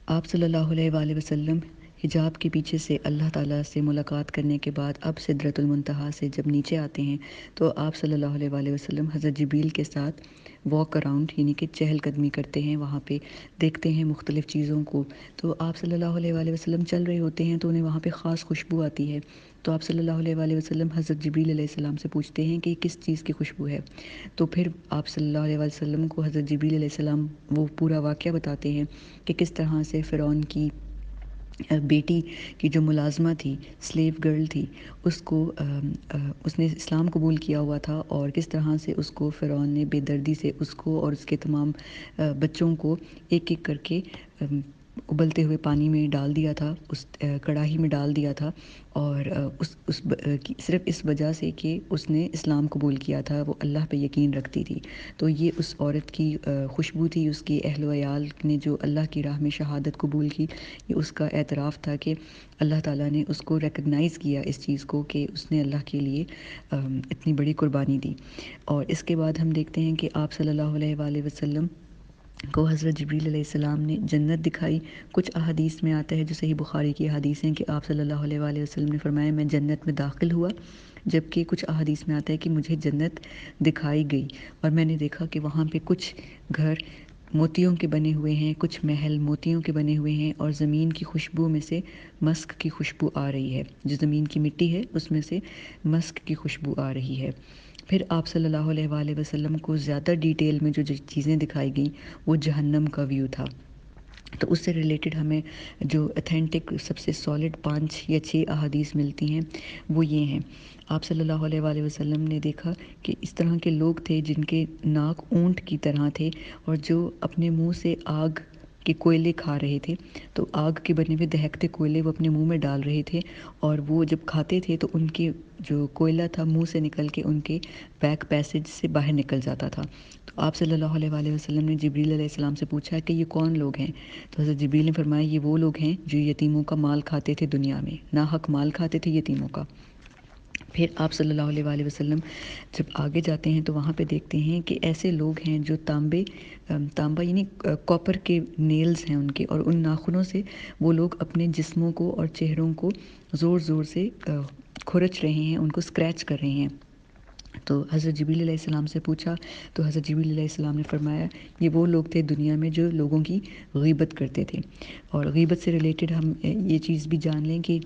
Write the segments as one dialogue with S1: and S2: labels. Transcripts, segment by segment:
S1: آپ صلی اللہ علیہ وآلہ وسلم حجاب کے پیچھے سے اللہ تعالیٰ سے ملاقات کرنے کے بعد اب سدرۃ المنتہا سے جب نیچے آتے ہیں تو آپ صلی اللہ علیہ وآلہ وسلم حضرت جبریل کے ساتھ واک اراؤنڈ یعنی کہ چہل قدمی کرتے ہیں، وہاں پہ دیکھتے ہیں مختلف چیزوں کو۔ تو آپ صلی اللہ علیہ وآلہ وسلم چل رہے ہوتے ہیں تو انہیں وہاں پہ خاص خوشبو آتی ہے، تو آپ صلی اللہ علیہ وآلہ وسلم حضرت جبریل علیہ السلام سے پوچھتے ہیں کہ کس چیز کی خوشبو ہے؟ تو پھر آپ صلی اللہ علیہ وآلہ وسلم کو حضرت جبریل علیہ السلام وہ پورا واقعہ بتاتے ہیں کہ کس طرح سے فرعون کی بیٹی کی جو ملازمہ تھی، سلیو گرل تھی، اس نے اسلام قبول کیا ہوا تھا، اور کس طرح سے اس کو فرعون نے بے دردی سے اس کو اور اس کے تمام بچوں کو ایک ایک کر کے ابلتے ہوئے پانی میں ڈال دیا تھا، اس کڑاہی میں ڈال دیا تھا، اور صرف اس وجہ سے کہ اس نے اسلام قبول کیا تھا، وہ اللہ پہ یقین رکھتی تھی۔ تو یہ اس عورت کی خوشبو تھی، اس کی اہل و عیال نے جو اللہ کی راہ میں شہادت قبول کی، یہ اس کا اعتراف تھا کہ اللہ تعالیٰ نے اس کو ریکگنائز کیا اس چیز کو کہ اس نے اللہ کے لیے اتنی بڑی قربانی دی۔ اور اس کے بعد ہم دیکھتے ہیں کہ آپ صلی اللہ علیہ وآلہ وسلم کو حضرت جبریل علیہ السلام نے جنت دکھائی۔ کچھ احادیث میں آتا ہے، جو صحیح بخاری کی حدیث ہیں، کہ آپ صلی اللہ علیہ وآلہ وسلم نے فرمایا میں جنت میں داخل ہوا، جبکہ کچھ احادیث میں آتا ہے کہ مجھے جنت دکھائی گئی اور میں نے دیکھا کہ وہاں پہ کچھ گھر موتیوں کے بنے ہوئے ہیں، کچھ محل موتیوں کے بنے ہوئے ہیں، اور زمین کی خوشبو میں سے مسک کی خوشبو آ رہی ہے، جو زمین کی مٹی ہے اس میں سے مسک کی خوشبو آ رہی ہے۔ پھر آپ صلی اللہ علیہ وآلہ وسلم کو زیادہ ڈیٹیل میں جو چیزیں دکھائی گئیں وہ جہنم کا ویو تھا۔ تو اس سے ریلیٹڈ ہمیں جو اتھینٹک سب سے سالڈ 5 یا 6 احادیث ملتی ہیں وہ یہ ہیں۔ آپ صلی اللہ علیہ وآلہ وسلم نے دیکھا کہ اس طرح کے لوگ تھے جن کے ناک اونٹ کی طرح تھے، اور جو اپنے منہ سے آگ کے کوئلے کھا رہے تھے، تو آگ کے بنے ہوئے دہکتے کوئلے وہ اپنے منہ میں ڈال رہے تھے، اور وہ جب کھاتے تھے تو ان کے جو کوئلہ تھا منہ سے نکل کے ان کے بیک پیسج سے باہر نکل جاتا تھا۔ تو آپ صلی اللہ علیہ وآلہ وسلم نے جبریل علیہ السلام سے پوچھا کہ یہ کون لوگ ہیں؟ تو حضرت جبریل نے فرمایا یہ وہ لوگ ہیں جو یتیموں کا مال کھاتے تھے، دنیا میں ناحق مال کھاتے تھے یتیموں کا۔ پھر آپ صلی اللہ علیہ وآلہ وسلم جب آگے جاتے ہیں تو وہاں پہ دیکھتے ہیں کہ ایسے لوگ ہیں جو تانبا یعنی کاپر کے نیلز ہیں ان کے، اور ان ناخنوں سے وہ لوگ اپنے جسموں کو اور چہروں کو زور زور سے کھرچ رہے ہیں، ان کو اسکریچ کر رہے ہیں۔ تو حضرت جبریل علیہ السلام سے پوچھا تو حضرت جبریل علیہ السلام نے فرمایا یہ وہ لوگ تھے دنیا میں جو لوگوں کی غیبت کرتے تھے۔ اور غیبت سے ریلیٹڈ ہم یہ چیز بھی جان لیں کہ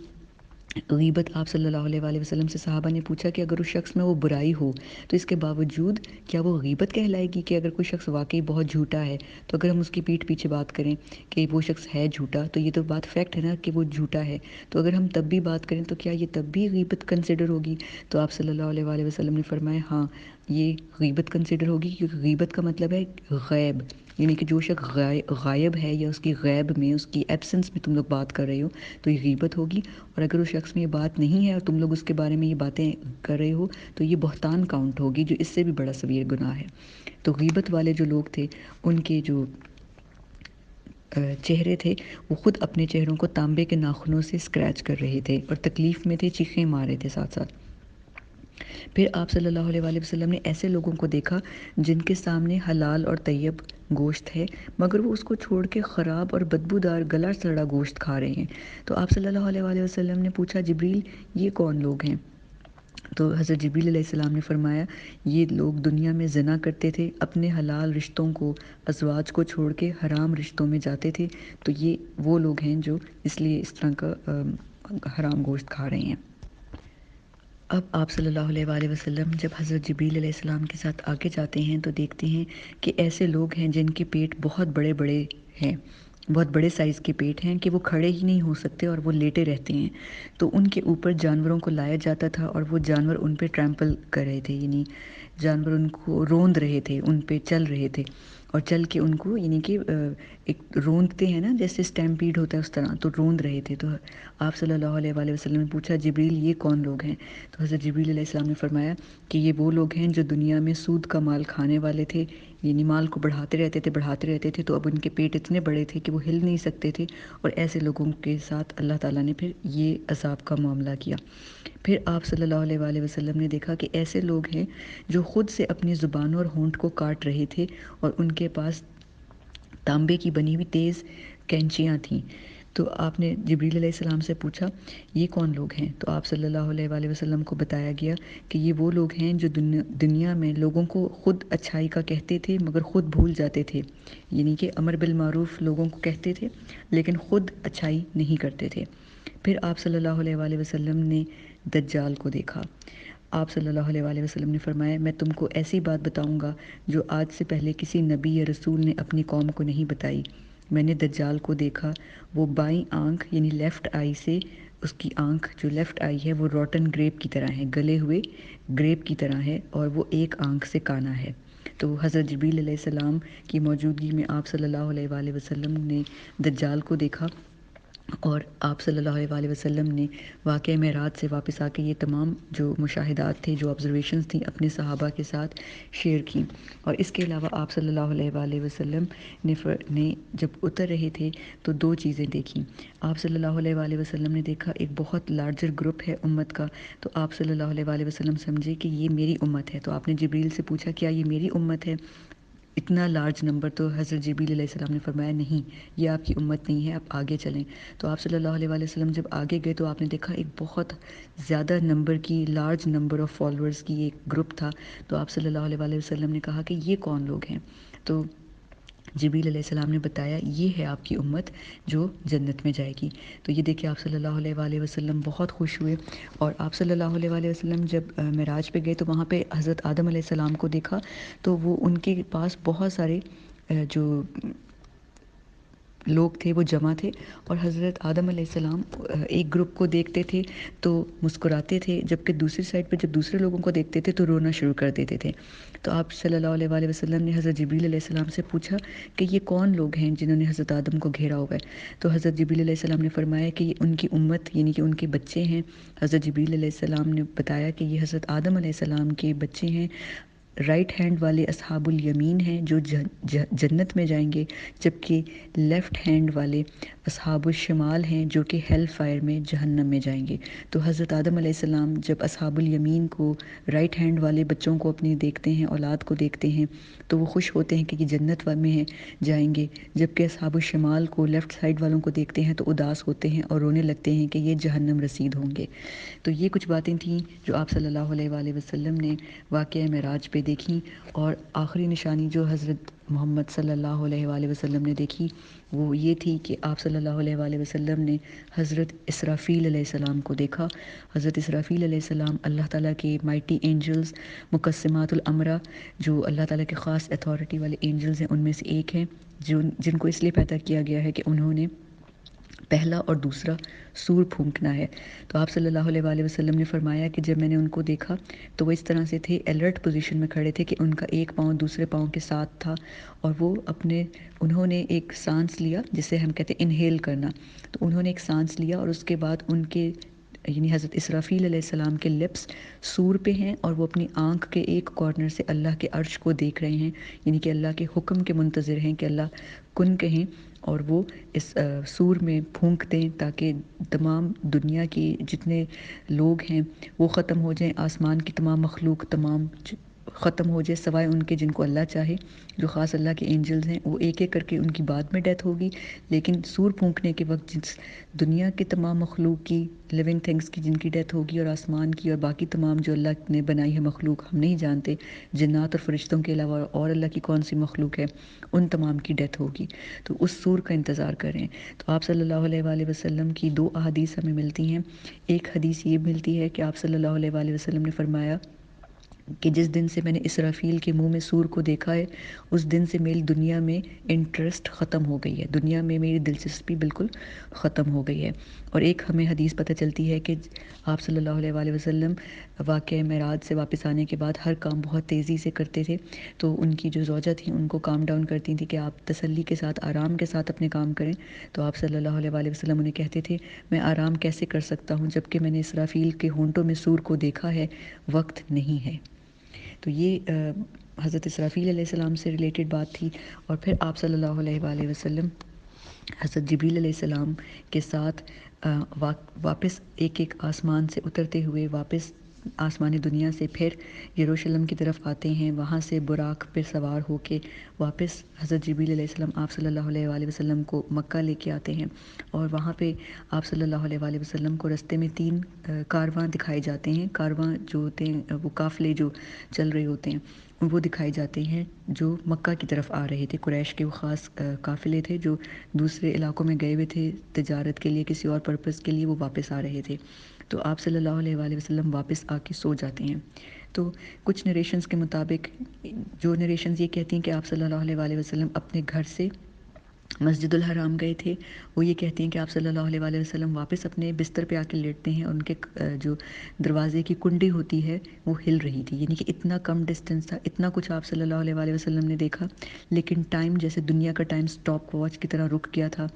S1: غیبت، آپ صلی اللہ علیہ وآلہ وسلم سے صحابہ نے پوچھا کہ اگر اس شخص میں وہ برائی ہو تو اس کے باوجود کیا وہ غیبت کہلائے گی؟ کہ اگر کوئی شخص واقعی بہت جھوٹا ہے تو اگر ہم اس کی پیٹھ پیچھے بات کریں کہ وہ شخص ہے جھوٹا، تو یہ تو بات فیکٹ ہے نا کہ وہ جھوٹا ہے، تو اگر ہم تب بھی بات کریں تو کیا یہ تب بھی غیبت کنسیڈر ہوگی؟ تو آپ صلی اللہ علیہ وآلہ وسلم نے فرمایا ہاں یہ غیبت کنسیڈر ہوگی، کیونکہ غیبت کا مطلب ہے غیب، یعنی کہ جو شخص غائب ہے یا اس کی غیب میں، اس کی ایبسنس میں تم لوگ بات کر رہے ہو تو یہ غیبت ہوگی، اور اگر اس شخص میں یہ بات نہیں ہے اور تم لوگ اس کے بارے میں یہ باتیں کر رہے ہو تو یہ بہتان کاؤنٹ ہوگی، جو اس سے بھی بڑا صغیر گناہ ہے۔ تو غیبت والے جو لوگ تھے ان کے جو چہرے تھے وہ خود اپنے چہروں کو تانبے کے ناخنوں سے اسکریچ کر رہے تھے اور تکلیف میں تھے، چیخیں مار رہے تھے ساتھ ساتھ۔ پھر آپ صلی اللہ علیہ وآلہ وسلم نے ایسے لوگوں کو دیکھا جن کے سامنے حلال اور طیب گوشت ہے، مگر وہ اس کو چھوڑ کے خراب اور بدبودار گلا سڑا گوشت کھا رہے ہیں۔ تو آپ صلی اللہ علیہ وآلہ وسلم نے پوچھا جبریل یہ کون لوگ ہیں؟ تو حضرت جبریل علیہ السلام نے فرمایا یہ لوگ دنیا میں زنا کرتے تھے، اپنے حلال رشتوں کو، ازواج کو چھوڑ کے حرام رشتوں میں جاتے تھے، تو یہ وہ لوگ ہیں جو اس لیے اس طرح کا حرام گوشت کھا رہے ہیں۔ اب آپ صلی اللہ علیہ وآلہ وسلم جب حضرت جبریل علیہ السلام کے ساتھ آگے جاتے ہیں تو دیکھتے ہیں کہ ایسے لوگ ہیں جن کے پیٹ بہت بڑے بڑے ہیں، بہت بڑے سائز کے پیٹ ہیں کہ وہ کھڑے ہی نہیں ہو سکتے اور وہ لیٹے رہتے ہیں۔ تو ان کے اوپر جانوروں کو لایا جاتا تھا اور وہ جانور ان پہ ٹریمپل کر رہے تھے، یعنی جانور ان کو روند رہے تھے، ان پہ چل رہے تھے، اور چل کے ان کو یعنی کہ ایک روندتے ہیں نا جیسے اسٹیمپیڈ ہوتا ہے اس طرح، تو روند رہے تھے۔ تو آپ صلی اللہ علیہ وآلہ وسلم نے پوچھا جبریل یہ کون لوگ ہیں؟ تو حضرت جبریل علیہ السلام نے فرمایا کہ یہ وہ لوگ ہیں جو دنیا میں سود کا مال کھانے والے تھے، یعنی مال کو بڑھاتے رہتے تھے، تو اب ان کے پیٹ اتنے بڑے تھے کہ وہ ہل نہیں سکتے تھے، اور ایسے لوگوں کے ساتھ اللہ تعالیٰ نے پھر یہ عذاب کا معاملہ کیا۔ پھر آپ صلی اللہ علیہ وآلہ وسلم نے دیکھا کہ ایسے لوگ ہیں جو خود سے اپنی زبان اور ہونٹ کو کاٹ رہے تھے، اور ان کے پاس تانبے کی بنی ہوئی تیز کینچیاں تھیں۔ تو آپ نے جبریل علیہ السلام سے پوچھا یہ کون لوگ ہیں؟ تو آپ صلی اللہ علیہ وآلہ وسلم کو بتایا گیا کہ یہ وہ لوگ ہیں جو دنیا میں لوگوں کو خود اچھائی کا کہتے تھے مگر خود بھول جاتے تھے، یعنی کہ امر بالمعروف لوگوں کو کہتے تھے لیکن خود اچھائی نہیں کرتے تھے۔ پھر آپ صلی اللہ علیہ وآلہ وسلم نے دجال کو دیکھا۔ آپ صلی اللہ علیہ وآلہ وسلم نے فرمایا میں تم کو ایسی بات بتاؤں گا جو آج سے پہلے کسی نبی یا رسول نے اپنی قوم کو نہیں بتائی۔ میں نے دجال کو دیکھا، وہ بائیں آنکھ یعنی لیفٹ آئی سے، اس کی آنکھ جو لیفٹ آئی ہے وہ روٹن گریپ کی طرح ہے، گلے ہوئے گریپ کی طرح ہے، اور وہ ایک آنکھ سے کانا ہے۔ تو حضرت جبریل علیہ السلام کی موجودگی میں آپ صلی اللہ علیہ وآلہ وسلم نے دجال کو دیکھا، اور آپ صلی اللہ علیہ وآلہ وسلم نے واقعہ معراج سے واپس آ کے یہ تمام جو مشاہدات تھے، جو آبزرویشنز تھیں، اپنے صحابہ کے ساتھ شیئر کیں۔ اور اس کے علاوہ آپ صلی اللہ علیہ وآلہ وسلم نے جب اتر رہے تھے تو دو چیزیں دیکھیں۔ آپ صلی اللہ علیہ وآلہ وسلم نے دیکھا ایک بہت لارجر گروپ ہے امت کا، تو آپ صلی اللہ علیہ وآلہ وسلم سمجھے کہ یہ میری امت ہے، تو آپ نے جبریل سے پوچھا کیا یہ میری امت ہے؟ اتنا لارج نمبر، تو حضرت جبریل علیہ السلام نے فرمایا نہیں، یہ آپ کی امت نہیں ہے، آپ آگے چلیں۔ تو آپ صلی اللہ علیہ وآلہ وسلم جب آگے گئے تو آپ نے دیکھا ایک بہت زیادہ نمبر کی، لارج نمبر آف فالوورز کی ایک گروپ تھا۔ تو آپ صلی اللہ علیہ وآلہ وسلم نے کہا کہ یہ کون لوگ ہیں؟ تو جبریل علیہ السلام نے بتایا یہ ہے آپ کی امت جو جنت میں جائے گی۔ تو یہ دیکھیں آپ صلی اللہ علیہ وآلہ وسلم بہت خوش ہوئے، اور آپ صلی اللہ علیہ وآلہ وسلم جب معراج پہ گئے تو وہاں پہ حضرت آدم علیہ السلام کو دیکھا، تو وہ ان کے پاس بہت سارے جو لوگ تھے وہ جمع تھے، اور حضرت آدم علیہ السلام ایک گروپ کو دیکھتے تھے تو مسکراتے تھے، جبکہ دوسری سائڈ پہ جب دوسرے لوگوں کو دیکھتے تھے تو رونا شروع کر دیتے تھے۔ تو آپ صلی اللہ علیہ وآلہ وسلم نے حضرت جبریل علیہ السلام سے پوچھا کہ یہ کون لوگ ہیں جنہوں نے حضرت آدم کو گھیرا ہوا ہے؟ تو حضرت جبریل علیہ السلام نے فرمایا کہ یہ ان کی امت یعنی کہ ان کے بچے ہیں۔ حضرت جبریل علیہ السلام نے بتایا کہ یہ حضرت آدم علیہ السلام کے بچے ہیں، رائٹ ہینڈ والے اصحاب الیمین ہیں جو جنت میں جائیں گے، جبکہ لیفٹ ہینڈ والے اصحاب الشمال ہیں جو کہ ہیل فائر میں، جہنم میں جائیں گے۔ تو حضرت آدم علیہ السلام جب اصحاب الیمین کو، رائٹ ہینڈ والے بچوں کو اپنی دیکھتے ہیں، اولاد کو دیکھتے ہیں، تو وہ خوش ہوتے ہیں کہ یہ جنت میں ہیں، جائیں گے، جبکہ اصحاب الشمال کو، لیفٹ سائڈ والوں کو دیکھتے ہیں تو اداس ہوتے ہیں اور رونے لگتے ہیں کہ یہ جہنم رسید ہوں گے۔ تو یہ کچھ باتیں تھیں جو آپ صلی اللہ علیہ وآلہ وسلم نے واقعہ معراج پہ دیکھیں، اور آخری نشانی جو حضرت محمد صلی اللہ علیہ وآلہ وسلم نے دیکھی وہ یہ تھی کہ آپ صلی اللہ علیہ وآلہ وسلم نے حضرت اسرافیل علیہ السلام کو دیکھا۔ حضرت اسرافیل علیہ السلام اللہ تعالیٰ کے مائٹی اینجلز، مقسمات الامرہ، جو اللہ تعالیٰ کے خاص اتھارٹی والے اینجلز ہیں ان میں سے ایک ہیں، جن کو اس لیے پیدا کیا گیا ہے کہ انہوں نے پہلا اور دوسرا سور پھونکنا ہے۔ تو آپ صلی اللہ علیہ وآلہ وسلم نے فرمایا کہ جب میں نے ان کو دیکھا تو وہ اس طرح سے تھے، الرٹ پوزیشن میں کھڑے تھے کہ ان کا ایک پاؤں دوسرے پاؤں کے ساتھ تھا، اور وہ انہوں نے ایک سانس لیا جسے ہم کہتے ہیں انہیل کرنا، تو انہوں نے ایک سانس لیا اور اس کے بعد ان کے یعنی حضرت اسرافیل علیہ السلام کے لپس سور پہ ہیں، اور وہ اپنی آنکھ کے ایک کارنر سے اللہ کے عرش کو دیکھ رہے ہیں، یعنی کہ اللہ کے حکم کے منتظر ہیں کہ اللہ کن کہیں، اور وہ اس سور میں پھونک دیں تاکہ تمام دنیا کی جتنے لوگ ہیں وہ ختم ہو جائیں، آسمان کی تمام مخلوق تمام ختم ہو جائے، سوائے ان کے جن کو اللہ چاہے، جو خاص اللہ کے اینجلز ہیں، وہ ایک ایک کر کے ان کی بعد میں ڈیتھ ہوگی، لیکن سور پھونکنے کے وقت جس دنیا کے تمام مخلوق کی، لیونگ تھنگس کی جن کی ڈیتھ ہوگی، اور آسمان کی اور باقی تمام جو اللہ نے بنائی ہے مخلوق ہم نہیں جانتے، جنات اور فرشتوں کے علاوہ اور اللہ کی کون سی مخلوق ہے، ان تمام کی ڈیتھ ہوگی، تو اس سور کا انتظار کریں۔ تو آپ صلی اللہ علیہ وآلہ وسلم کی دو احادیث ہمیں ملتی ہیں۔ ایک حدیث یہ ملتی ہے کہ آپ صلی اللہ علیہ وآلہ وسلم نے فرمایا کہ جس دن سے میں نے اسرافیل کے منہ میں سور کو دیکھا ہے اس دن سے میری دنیا میں انٹرسٹ ختم ہو گئی ہے، دنیا میں میری دلچسپی بالکل ختم ہو گئی ہے۔ اور ایک ہمیں حدیث پتہ چلتی ہے کہ آپ صلی اللہ علیہ وآلہ وسلم واقعہ معراج سے واپس آنے کے بعد ہر کام بہت تیزی سے کرتے تھے، تو ان کی جو زوجہ تھیں ان کو کام ڈاؤن کرتی تھیں کہ آپ تسلی کے ساتھ، آرام کے ساتھ اپنے کام کریں، تو آپ صلی اللہ علیہ وآلہ وسلم انہیں کہتے تھے میں آرام کیسے کر سکتا ہوں جبکہ میں نے اسرافیل کے ہونٹوں میں سور کو دیکھا ہے، وقت نہیں ہے۔ تو یہ حضرت اسرافیل علیہ السلام سے ریلیٹڈ بات تھی۔ اور پھر آپ صلی اللہ علیہ وآلہ وسلم حضرت جبریل علیہ السلام کے ساتھ واپس ایک ایک آسمان سے اترتے ہوئے واپس آسمانی دنیا سے پھر یروشلم کی طرف آتے ہیں، وہاں سے براق پہ سوار ہو کے واپس حضرت جبریل علیہ السلام آپ صلی اللہ علیہ وآلہ وسلم کو مکہ لے کے آتے ہیں، اور وہاں پہ آپ صلی اللہ علیہ وآلہ وسلم کو رستے میں 3 کارواں دکھائے جاتے ہیں۔ کارواں جو ہوتے ہیں وہ قافلے جو چل رہے ہوتے ہیں وہ دکھائے جاتے ہیں جو مکہ کی طرف آ رہے تھے۔ قریش کے وہ خاص قافلے تھے جو دوسرے علاقوں میں گئے ہوئے تھے تجارت کے لیے، کسی اور پرپس کے لیے، وہ واپس آ رہے تھے۔ تو آپ صلی اللہ علیہ وآلہ وسلم واپس آ کے سو جاتے ہیں۔ تو کچھ نریشنز کے مطابق، جو نریشنز یہ کہتی ہیں کہ آپ صلی اللہ علیہ وآلہ وسلم اپنے گھر سے مسجد الحرام گئے تھے، وہ یہ کہتے ہیں کہ آپ صلی اللہ علیہ وآلہ وسلم واپس اپنے بستر پہ آ کے لیٹتے ہیں، اور ان کے جو دروازے کی کنڈی ہوتی ہے وہ ہل رہی تھی، یعنی کہ اتنا کم ڈسٹینس تھا، اتنا کچھ آپ صلی اللہ علیہ وآلہ وسلم نے دیکھا، لیکن ٹائم جیسے دنیا کا ٹائم سٹاپ واچ کی طرح رک گیا تھا،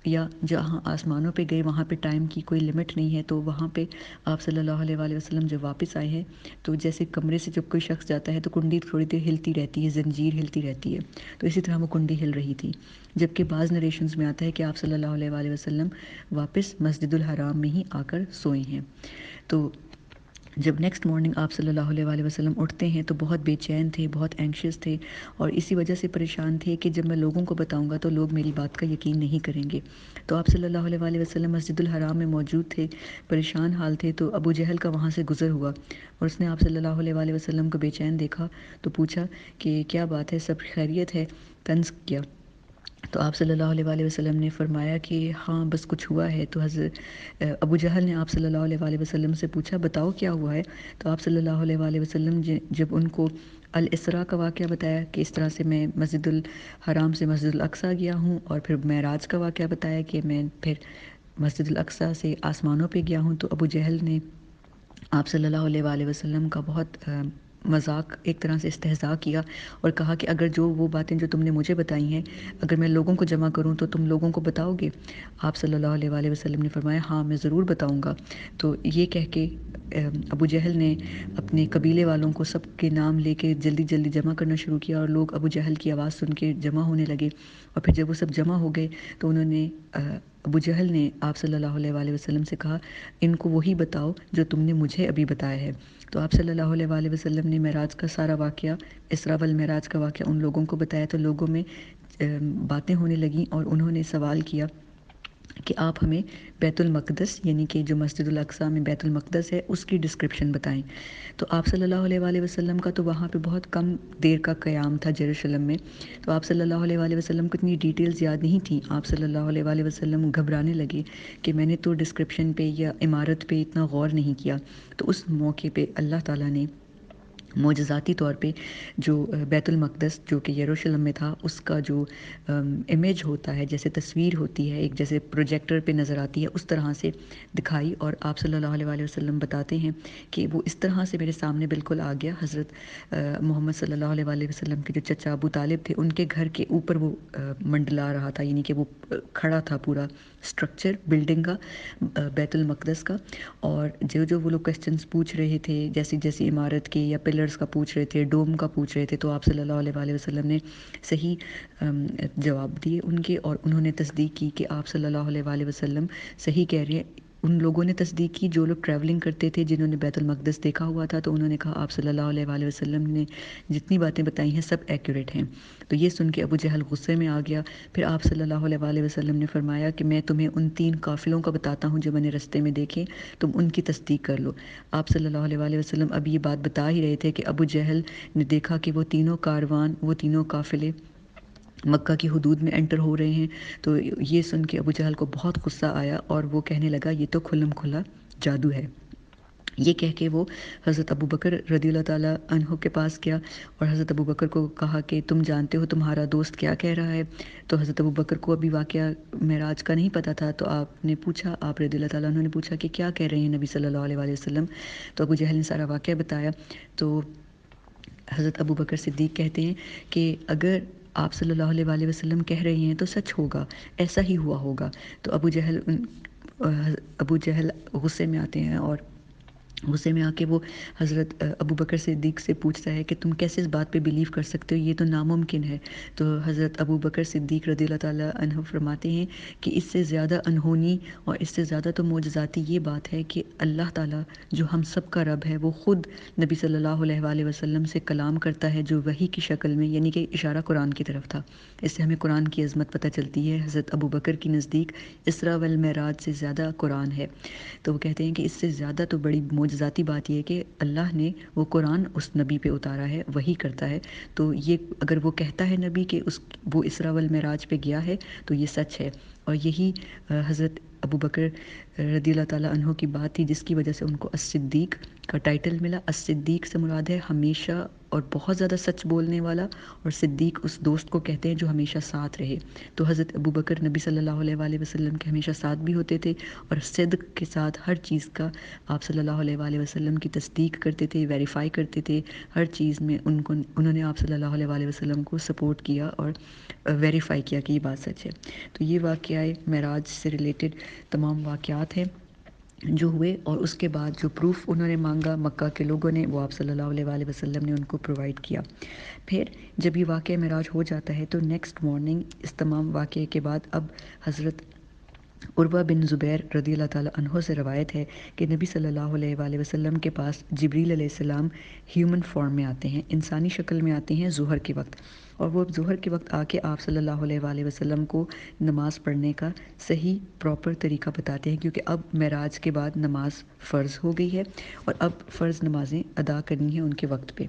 S1: یا جہاں آسمانوں پہ گئے وہاں پہ ٹائم کی کوئی لمٹ نہیں ہے، تو وہاں پہ آپ صلی اللہ علیہ وآلہ وسلم جب واپس آئے ہیں تو جیسے کمرے سے جب کوئی شخص جاتا ہے تو کنڈی تھوڑی دیر ہلتی رہتی ہے، زنجیر ہلتی رہتی ہے، تو اسی طرح وہ کنڈی ہل رہی تھی۔ جبکہ بعض نریشنز میں آتا ہے کہ آپ صلی اللہ علیہ وآلہ وسلم واپس مسجد الحرام میں ہی آ کر سوئے ہیں۔ تو جب نیکسٹ مارننگ آپ صلی اللہ علیہ وآلہ وسلم اٹھتے ہیں تو بہت بے چین تھے، بہت اینکشیس تھے، اور اسی وجہ سے پریشان تھے کہ جب میں لوگوں کو بتاؤں گا تو لوگ میری بات کا یقین نہیں کریں گے۔ تو آپ صلی اللہ علیہ وآلہ وسلم مسجد الحرام میں موجود تھے، پریشان حال تھے، تو ابو جہل کا وہاں سے گزر ہوا اور اس نے آپ صلی اللہ علیہ وآلہ وسلم کو بے چین دیکھا تو پوچھا کہ کیا بات ہے، سب خیریت ہے؟ طنز کیا۔ تو آپ صلی اللہ علیہ وآلہ وسلم نے فرمایا کہ ہاں بس کچھ ہوا ہے۔ تو حضرت ابو جہل نے آپ صلی اللہ علیہ وآلہ وسلم سے پوچھا بتاؤ کیا ہوا ہے؟ تو آپ صلی اللہ علیہ وآلہ وسلم جب ان کو الاسراء کا واقعہ بتایا کہ اس طرح سے میں مسجد الحرام سے مسجد الاقصیٰ گیا ہوں، اور پھر معراج کا واقعہ بتایا کہ میں پھر مسجد الاقصیٰ سے آسمانوں پہ گیا ہوں، تو ابو جہل نے آپ صلی اللہ علیہ وآلہ وسلم کا بہت مذاق، ایک طرح سے استہزاء کیا، اور کہا کہ اگر جو وہ باتیں جو تم نے مجھے بتائی ہیں اگر میں لوگوں کو جمع کروں تو تم لوگوں کو بتاؤ گے؟ آپ صلی اللہ علیہ وآلہ وسلم نے فرمایا ہاں میں ضرور بتاؤں گا۔ تو یہ کہہ کے ابو جہل نے اپنے قبیلے والوں کو سب کے نام لے کے جلدی جلدی جمع کرنا شروع کیا، اور لوگ ابو جہل کی آواز سن کے جمع ہونے لگے، اور پھر جب وہ سب جمع ہو گئے تو انہوں نے ابو جہل نے آپ صلی اللہ علیہ وآلہ وسلم سے کہا ان کو وہی بتاؤ جو تم نے مجھے ابھی بتایا ہے۔ تو آپ صلی اللہ علیہ وآلہ وسلم نے معراج کا سارا واقعہ، اسراء والمعراج کا واقعہ ان لوگوں کو بتایا، تو لوگوں میں باتیں ہونے لگیں اور انہوں نے سوال کیا کہ آپ ہمیں بیت المقدس، یعنی کہ جو مسجد الاقصیٰ میں بیت المقدس ہے، اس کی ڈسکرپشن بتائیں۔ تو آپ صلی اللہ علیہ وآلہ وسلم کا تو وہاں پہ بہت کم دیر کا قیام تھا یروشلم میں، تو آپ صلی اللہ علیہ وآلہ وسلم کو اتنی ڈیٹیلز یاد نہیں تھیں۔ آپ صلی اللہ علیہ وآلہ وسلم گھبرانے لگے کہ میں نے تو ڈسکرپشن پہ یا عمارت پہ اتنا غور نہیں کیا۔ تو اس موقع پہ اللہ تعالیٰ نے معجزاتی طور پہ جو بیت المقدس جو کہ یروشلم میں تھا اس کا جو امیج ہوتا ہے، جیسے تصویر ہوتی ہے ایک، جیسے پروجیکٹر پہ نظر آتی ہے، اس طرح سے دکھائی، اور آپ صلی اللہ علیہ وآلہ وسلم بتاتے ہیں کہ وہ اس طرح سے میرے سامنے بالکل آ گیا۔ حضرت محمد صلی اللہ علیہ وآلہ وسلم کے جو چچا ابو طالب تھے ان کے گھر کے اوپر وہ منڈلا رہا تھا، یعنی کہ وہ کھڑا تھا پورا اسٹرکچر بلڈنگ کا، بیت المقدس کا، اور جو وہ لوگ کوسچنس پوچھ رہے تھے جیسی جیسی عمارت کے یا پلرز کا پوچھ رہے تھے، ڈوم کا پوچھ رہے تھے، تو آپ صلی اللہ علیہ وآلہ وسلم نے صحیح جواب دیے ان کے، اور انہوں نے تصدیق کی کہ آپ صلی اللہ علیہ وآلہ وسلم صحیح کہہ رہے ہیں۔ ان لوگوں نے تصدیق کی جو لوگ ٹریولنگ کرتے تھے، جنہوں نے بیت المقدس دیکھا ہوا تھا، تو انہوں نے کہا آپ صلی اللہ علیہ وآلہ وسلم نے جتنی باتیں بتائی ہیں سب ایکوریٹ ہیں۔ تو یہ سن کے ابو جہل غصے میں آ گیا۔ پھر آپ صلی اللہ علیہ وآلہ وسلم نے فرمایا کہ میں تمہیں ان 3 قافلوں کا بتاتا ہوں جو میں نے رستے میں دیکھے، تم ان کی تصدیق کر لو۔ آپ صلی اللہ علیہ وآلہ وسلم اب یہ بات بتا ہی رہے تھے کہ ابو جہل نے دیکھا کہ وہ تینوں کاروان، وہ تینوں قافلے مکہ کی حدود میں انٹر ہو رہے ہیں۔ تو یہ سن کے ابو جہل کو بہت غصہ آیا اور وہ کہنے لگا یہ تو کھلم کھلا جادو ہے۔ یہ کہہ کے وہ حضرت ابو بکر رضی اللہ تعالیٰ عنہ کے پاس گیا اور حضرت ابو بکر کو کہا کہ تم جانتے ہو تمہارا دوست کیا کہہ رہا ہے؟ تو حضرت ابو بکر کو ابھی واقعہ معراج کا نہیں پتہ تھا، تو آپ نے پوچھا، آپ رضی اللہ تعالیٰ عنہ نے پوچھا کہ کیا کہہ رہے ہیں نبی صلی اللہ علیہ وآلہ وسلم؟ تو ابو جہل نے سارا واقعہ بتایا۔ تو حضرت ابو بکر صدیق کہتے ہیں کہ اگر آپ صلی اللہ علیہ وآلہ وسلم کہہ رہے ہیں تو سچ ہوگا، ایسا ہی ہوا ہوگا۔ تو ابو جہل غصے میں آتے ہیں اور غصے میں آ کے وہ حضرت ابو بکر صدیق سے پوچھتا ہے کہ تم کیسے اس بات پہ بلیو کر سکتے ہو، یہ تو ناممکن ہے۔ تو حضرت ابو بکر صدیق رضی اللہ تعالیٰ عنہ فرماتے ہیں کہ اس سے زیادہ انہونی اور اس سے زیادہ تو معجزاتی یہ بات ہے کہ اللہ تعالیٰ جو ہم سب کا رب ہے، وہ خود نبی صلی اللہ علیہ وآلہ وسلم سے کلام کرتا ہے جو وحی کی شکل میں، یعنی کہ اشارہ قرآن کی طرف تھا۔ اس سے ہمیں قرآن کی عظمت پتہ چلتی ہے۔ حضرت ابو بکر کی نزدیک اسراء والمعراج سے زیادہ قرآن ہے۔ تو وہ کہتے ہیں کہ اس سے زیادہ تو بڑی معجزاتی بات یہ ہے کہ اللہ نے وہ قرآن اس نبی پہ اتارا ہے، وحی کرتا ہے۔ تو یہ اگر وہ کہتا ہے نبی کہ وہ اسراء والمعراج پہ گیا ہے تو یہ سچ ہے، اور یہی حضرت ابو بکر رضی اللہ تعالیٰ عنہ کی بات تھی جس کی وجہ سے ان کو الصدیق کا ٹائٹل ملا۔ الصدیق سے مراد ہے ہمیشہ اور بہت زیادہ سچ بولنے والا، اور صدیق اس دوست کو کہتے ہیں جو ہمیشہ ساتھ رہے۔ تو حضرت ابو بکر نبی صلی اللہ علیہ وآلہ وسلم کے ہمیشہ ساتھ بھی ہوتے تھے، اور صدق کے ساتھ ہر چیز کا آپ صلی اللہ علیہ وآلہ وسلم کی تصدیق کرتے تھے، ویریفائی کرتے تھے ہر چیز میں۔ انہوں نے آپ صلی اللہ علیہ وآلہ وسلم کو سپورٹ کیا اور ویریفائی کیا کہ یہ بات سچ ہے۔ تو یہ واقعہ معراج سے ریلیٹڈ تمام واقعات ہیں جو ہوئے، اور اس کے بعد جو پروف انہوں نے مانگا مکہ کے لوگوں نے، وہ آپ صلی اللہ علیہ وآلہ وسلم نے ان کو پرووائڈ کیا۔ پھر جب یہ واقعہ معراج ہو جاتا ہے تو نیکسٹ مارننگ اس تمام واقعے کے بعد اب حضرت عروہ بن زبیر رضی اللہ تعالیٰ عنہ سے روایت ہے کہ نبی صلی اللہ علیہ وآلہ وسلم کے پاس جبریل علیہ السلام ہیومن فارم میں آتے ہیں، انسانی شکل میں آتے ہیں ظہر کے وقت، اور وہ ظہر کے وقت آ کے آپ صلی اللہ علیہ وآلہ وسلم کو نماز پڑھنے کا صحیح پراپر طریقہ بتاتے ہیں، کیونکہ اب معراج کے بعد نماز فرض ہو گئی ہے اور اب فرض نمازیں ادا کرنی ہیں ان کے وقت پہ۔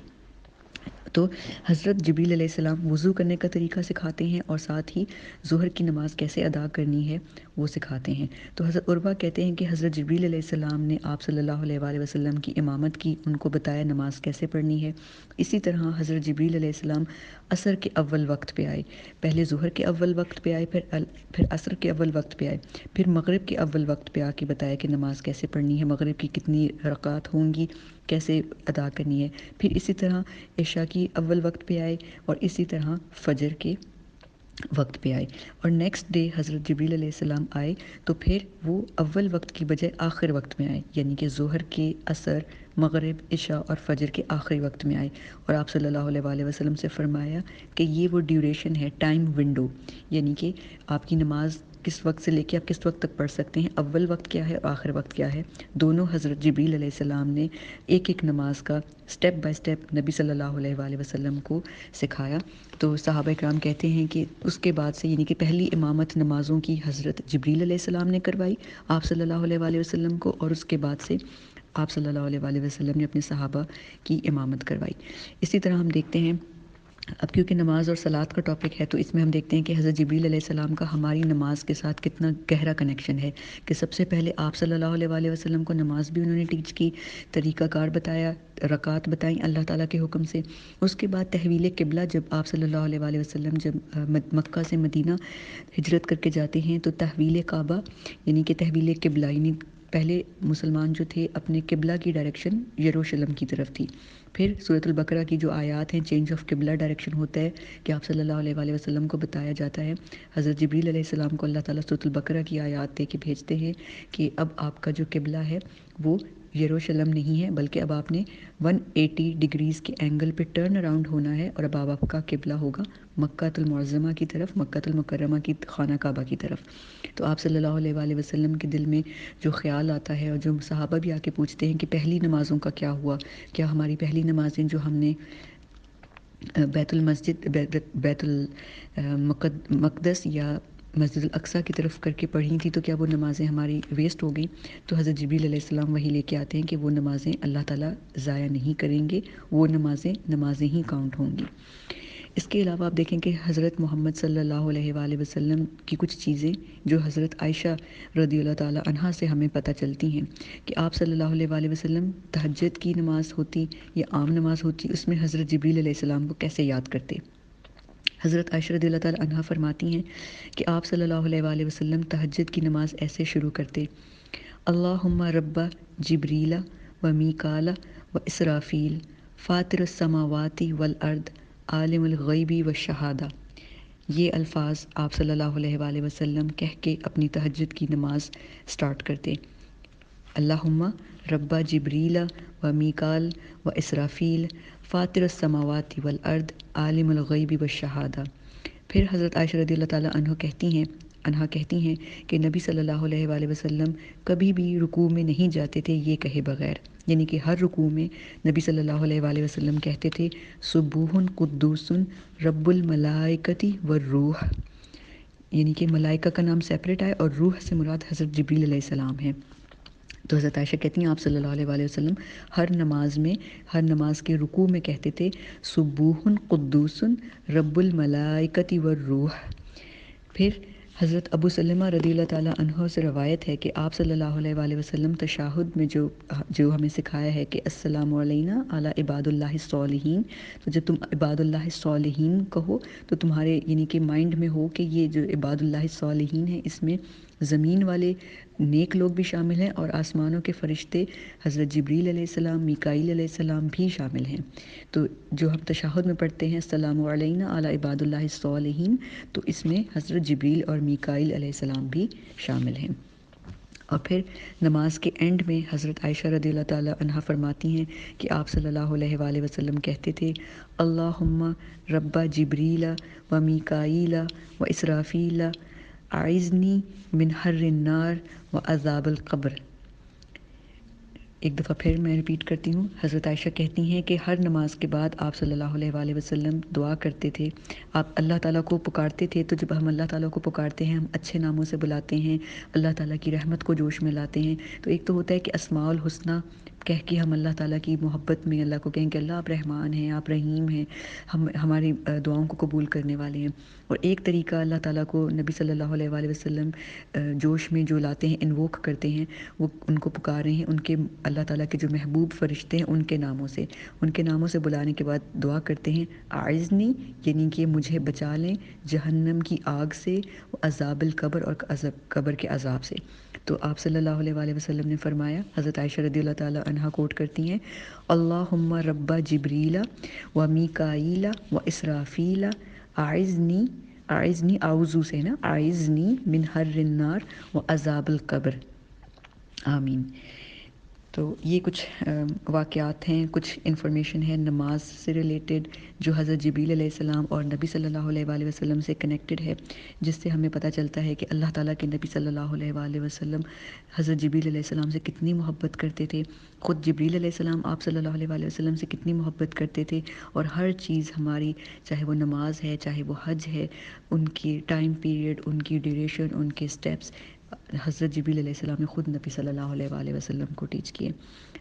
S1: تو حضرت جبریل علیہ السلام وضو کرنے کا طریقہ سکھاتے ہیں اور ساتھ ہی ظہر کی نماز کیسے ادا کرنی ہے وہ سکھاتے ہیں۔ تو حضرت عروہ کہتے ہیں کہ حضرت جبریل علیہ السلام نے آپ صلی اللہ علیہ وآلہ وسلم کی امامت کی، ان کو بتایا نماز کیسے پڑھنی ہے۔ اسی طرح حضرت جبریل علیہ السلام عصر کے اول وقت پہ آئے، پہلے ظہر کے اول وقت پہ آئے، پھر عصر کے اول وقت پہ آئے، پھر مغرب کے اول وقت پہ آ کے بتایا کہ نماز کیسے پڑھنی ہے، مغرب کی کتنی رکعات ہوں گی، کیسے ادا کرنی ہے۔ پھر اسی طرح عشاء کی اول وقت پہ آئے، اور اسی طرح فجر کے وقت پہ آئے، اور نیکسٹ ڈے حضرت جبریل علیہ السلام آئے تو پھر وہ اول وقت کی بجائے آخر وقت میں آئے، یعنی کہ ظہر کے، عصر، مغرب، عشاء اور فجر کے آخری وقت میں آئے، اور آپ صلی اللہ علیہ وآلہ وسلم سے فرمایا کہ یہ وہ ڈیوریشن ہے، ٹائم ونڈو، یعنی کہ آپ کی نماز کس وقت سے لے کے آپ کس وقت تک پڑھ سکتے ہیں، اول وقت کیا ہے اور آخر وقت کیا ہے۔ دونوں حضرت جبریل علیہ السلام نے ایک ایک نماز کا سٹیپ بائی سٹیپ نبی صلی اللہ علیہ وآلہ وسلم کو سکھایا۔ تو صحابہ کرام کہتے ہیں کہ اس کے بعد سے، یعنی کہ پہلی امامت نمازوں کی حضرت جبریل علیہ السلام نے کروائی آپ صلی اللہ علیہ وآلہ وسلم کو، اور اس کے بعد سے آپ صلی اللہ علیہ وآلہ وسلم نے اپنے صحابہ کی امامت کروائی۔ اسی طرح ہم دیکھتے ہیں، اب کیونکہ نماز اور صلاۃ کا ٹاپک ہے تو اس میں ہم دیکھتے ہیں کہ حضرت جبریل علیہ السلام کا ہماری نماز کے ساتھ کتنا گہرا کنیکشن ہے، کہ سب سے پہلے آپ صلی اللہ علیہ وآلہ وسلم کو نماز بھی انہوں نے ٹیچ کی، طریقہ کار بتایا، رکعات بتائیں اللہ تعالیٰ کے حکم سے۔ اس کے بعد تحویل قبلہ، جب آپ صلی اللہ علیہ وآلہ وسلم جب مکہ سے مدینہ ہجرت کر کے جاتے ہیں تو تحویل کعبہ یعنی کہ تحویل قبلہ، یعنی پہلے مسلمان جو تھے اپنے قبلہ کی ڈائریکشن یروشلم کی طرف تھی۔ پھر سورۃ البقرہ کی جو آیات ہیں، چینج آف قبلہ ڈائریکشن ہوتا ہے کہ آپ صلی اللہ علیہ وآلہ وسلم کو بتایا جاتا ہے، حضرت جبریل علیہ السلام کو اللہ تعالیٰ سورۃ البقرہ کی آیات دے کے بھیجتے ہیں کہ اب آپ کا جو قبلہ ہے وہ یروشلم نہیں ہے، بلکہ اب آپ نے 180 ڈگریز کے اینگل پہ ٹرن اراؤنڈ ہونا ہے، اور اب آپ کا قبلہ ہوگا مکہ المعظمہ کی طرف، مکہ المکرمہ کی خانہ کعبہ کی طرف۔ تو آپ صلی اللہ علیہ وآلہ وسلم کے دل میں جو خیال آتا ہے، اور جو صحابہ بھی آ کے پوچھتے ہیں کہ پہلی نمازوں کا کیا ہوا، کیا ہماری پہلی نمازیں جو ہم نے بیت المسجد، بیت المقدس یا مسجد الاقصیٰ کی طرف کر کے پڑھی تھی، تو کیا وہ نمازیں ہماری ویسٹ ہو گئیں؟ تو حضرت جبریل علیہ السلام وہی لے کے آتے ہیں کہ وہ نمازیں اللہ تعالیٰ ضائع نہیں کریں گے، وہ نمازیں ہی کاؤنٹ ہوں گی۔ اس کے علاوہ آپ دیکھیں کہ حضرت محمد صلی اللہ علیہ وآلہ وسلم کی کچھ چیزیں جو حضرت عائشہ رضی اللہ تعالیٰ عنہا سے ہمیں پتہ چلتی ہیں کہ آپ صلی اللہ علیہ وآلہ وسلم تہجد کی نماز ہوتی یا عام نماز ہوتی، اس میں حضرت جبریل علیہ السلام کو کیسے یاد کرتے۔ حضرت عائشہ رضی اللہ تعالیٰ عنہا فرماتی ہیں کہ آپ صلی اللہ علیہ وآلہ وسلم تہجد کی نماز ایسے شروع کرتے: اللہم رب جبریل و میکال و اسرافیل فاطر السماوات والارض عالم الغیب والشہادہ۔ یہ الفاظ آپ صلی اللہ علیہ وآلہ وسلم کہہ کے اپنی تہجد کی نماز سٹارٹ کرتے۔ اللہم رب جبریل و میکال و اسرافیل فاطر السماوات والارض عالم الغیب والشہادہ۔ پھر حضرت عائشہ رضی اللہ تعالیٰ کہتی ہیں کہ نبی صلی اللہ علیہ وآلہ وسلم کبھی بھی رکوع میں نہیں جاتے تھے یہ کہے بغیر، یعنی کہ ہر رکوع میں نبی صلی اللہ علیہ وآلہ وسلم کہتے تھے سبوح قدوس رب الملائکۃ والروح، یعنی کہ ملائکہ کا نام سیپریٹ آئے اور روح سے مراد حضرت جبریل علیہ السلام ہے۔ تو حضرت عائشہ کہتی ہیں آپ صلی اللہ علیہ وآلہ وسلم ہر نماز کے رکوع میں کہتے تھے سبوح قدوس رب الملائکۃ والروح۔ پھر حضرت ابو سلمہ رضی اللہ تعالیٰ عنہ سے روایت ہے کہ آپ صلی اللہ علیہ وآلہ وسلم تشہد میں جو ہمیں سکھایا ہے کہ السلام علینا علی عباد اللہ الصالحین، تو جب تم عباد اللہ الصالحین کہو تو تمہارے یعنی کہ مائنڈ میں ہو کہ یہ جو عباد اللہ الصالحین ہیں اس میں زمین والے نیک لوگ بھی شامل ہیں اور آسمانوں کے فرشتے حضرت جبریل علیہ السلام، میکائیل علیہ السلام بھی شامل ہیں۔ تو جو ہم تشہد میں پڑھتے ہیں السلام علینا علی عباد اللہ الصالحین، تو اس میں حضرت جبریل اور میکائیل علیہ السلام بھی شامل ہیں۔ اور پھر نماز کے اینڈ میں حضرت عائشہ رضی اللہ تعالیٰ عنہ فرماتی ہیں کہ آپ صلی اللہ علیہ وآلہ وسلم کہتے تھے اللہم رب جبریل و میکائیل و اسرافیل اعذنی من حر النار و عذاب القبر۔ ایک دفعہ پھر میں ریپیٹ کرتی ہوں، حضرت عائشہ کہتی ہیں کہ ہر نماز کے بعد آپ صلی اللہ علیہ وآلہ وسلم دعا کرتے تھے، آپ اللہ تعالیٰ کو پکارتے تھے۔ تو جب ہم اللہ تعالیٰ کو پکارتے ہیں، ہم اچھے ناموں سے بلاتے ہیں، اللہ تعالیٰ کی رحمت کو جوش میں لاتے ہیں، تو ایک تو ہوتا ہے کہ اسماء الحسنیٰ کہہ کے ہم اللہ تعالیٰ کی محبت میں اللہ کو کہیں کہ اللہ آپ رحمان ہیں، آپ رحیم ہیں، ہماری دعاؤں کو قبول کرنے والے ہیں۔ اور ایک طریقہ اللہ تعالیٰ کو نبی صلی اللہ علیہ وآلہ وسلم جوش میں جو لاتے ہیں، انووک کرتے ہیں، وہ ان کو پکار رہے ہیں ان کے اللہ تعالیٰ کے جو محبوب فرشتے ہیں ان کے ناموں سے بلانے کے بعد دعا کرتے ہیں اعذنی، یعنی کہ مجھے بچا لیں جہنم کی آگ سے، عذاب القبر اور قبر کے عذاب سے۔ تو آپ صلی اللہ علیہ وآلہ وسلم نے فرمایا، حضرت عائشہ رضی اللہ تعالیٰ عنہ کوٹ کرتی ہیں اللہم رب جبریل و میکائیل و اسرافیل اعذنی اعوذ سے نا، اعذنی من حر النار و عذاب القبر، آمین۔ تو یہ کچھ واقعات ہیں، کچھ انفارمیشن ہے نماز سے ریلیٹڈ جو حضرت جبریل علیہ السلام اور نبی صلی اللہ علیہ وآلہ وسلم سے کنیکٹڈ ہے، جس سے ہمیں پتہ چلتا ہے کہ اللہ تعالیٰ کے نبی صلی اللہ علیہ وآلہ وسلم حضرت جبریل علیہ السلام سے کتنی محبت کرتے تھے، خود جبریل علیہ السلام آپ صلی اللہ علیہ وآلہ وسلم سے کتنی محبت کرتے تھے، اور ہر چیز ہماری، چاہے وہ نماز ہے، چاہے وہ حج ہے، ان کی ٹائم پیریڈ، ان کی ڈیوریشن، ان کے سٹیپس حضرت جبریل علیہ السلام نے خود نبی صلی اللہ علیہ وآلہ وسلم کو ٹیچ کیے۔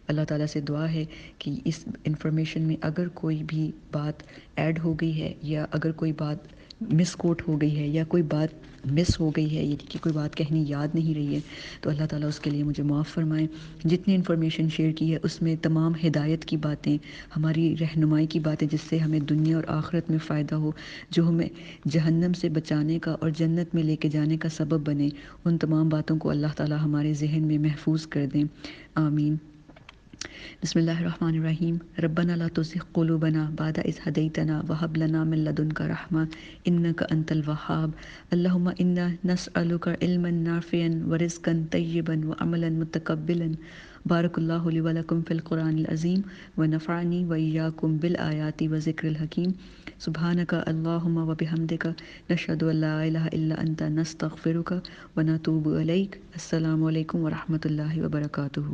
S1: اللہ تعالیٰ سے دعا ہے کہ اس انفارمیشن میں اگر کوئی بھی بات ایڈ ہو گئی ہے، یا اگر کوئی بات مس کوٹ ہو گئی ہے، یا کوئی بات مس ہو گئی ہے، یعنی کہ کوئی بات کہنی یاد نہیں رہی ہے، تو اللہ تعالیٰ اس کے لیے مجھے معاف فرمائیں۔ جتنی انفارمیشن شیئر کی ہے اس میں تمام ہدایت کی باتیں، ہماری رہنمائی کی باتیں، جس سے ہمیں دنیا اور آخرت میں فائدہ ہو، جو ہمیں جہنم سے بچانے کا اور جنت میں لے کے جانے کا سبب بنے، ان تمام باتوں کو اللہ تعالیٰ ہمارے ذہن میں محفوظ کر دیں، آمین۔ بسم اللہ الرحمن الرحیم، ربنا لا تزغ قلوبنا بعد اذ هديتنا وهب لنا من لدنك رحمة انك انت الوهاب اللهم انا نسألك علما نافعا ورزقا طيبا وعملا متقبلا بارك الله لي ولكم في القرآن العظيم ونفعني وإياكم بالآيات وذكر الحكيم سبحانك اللهم وبحمدك نشهد أن لا إله إلا أنت نستغفرك ونتوب إليك۔ السلام علیکم ورحمۃ اللہ وبرکاتہ۔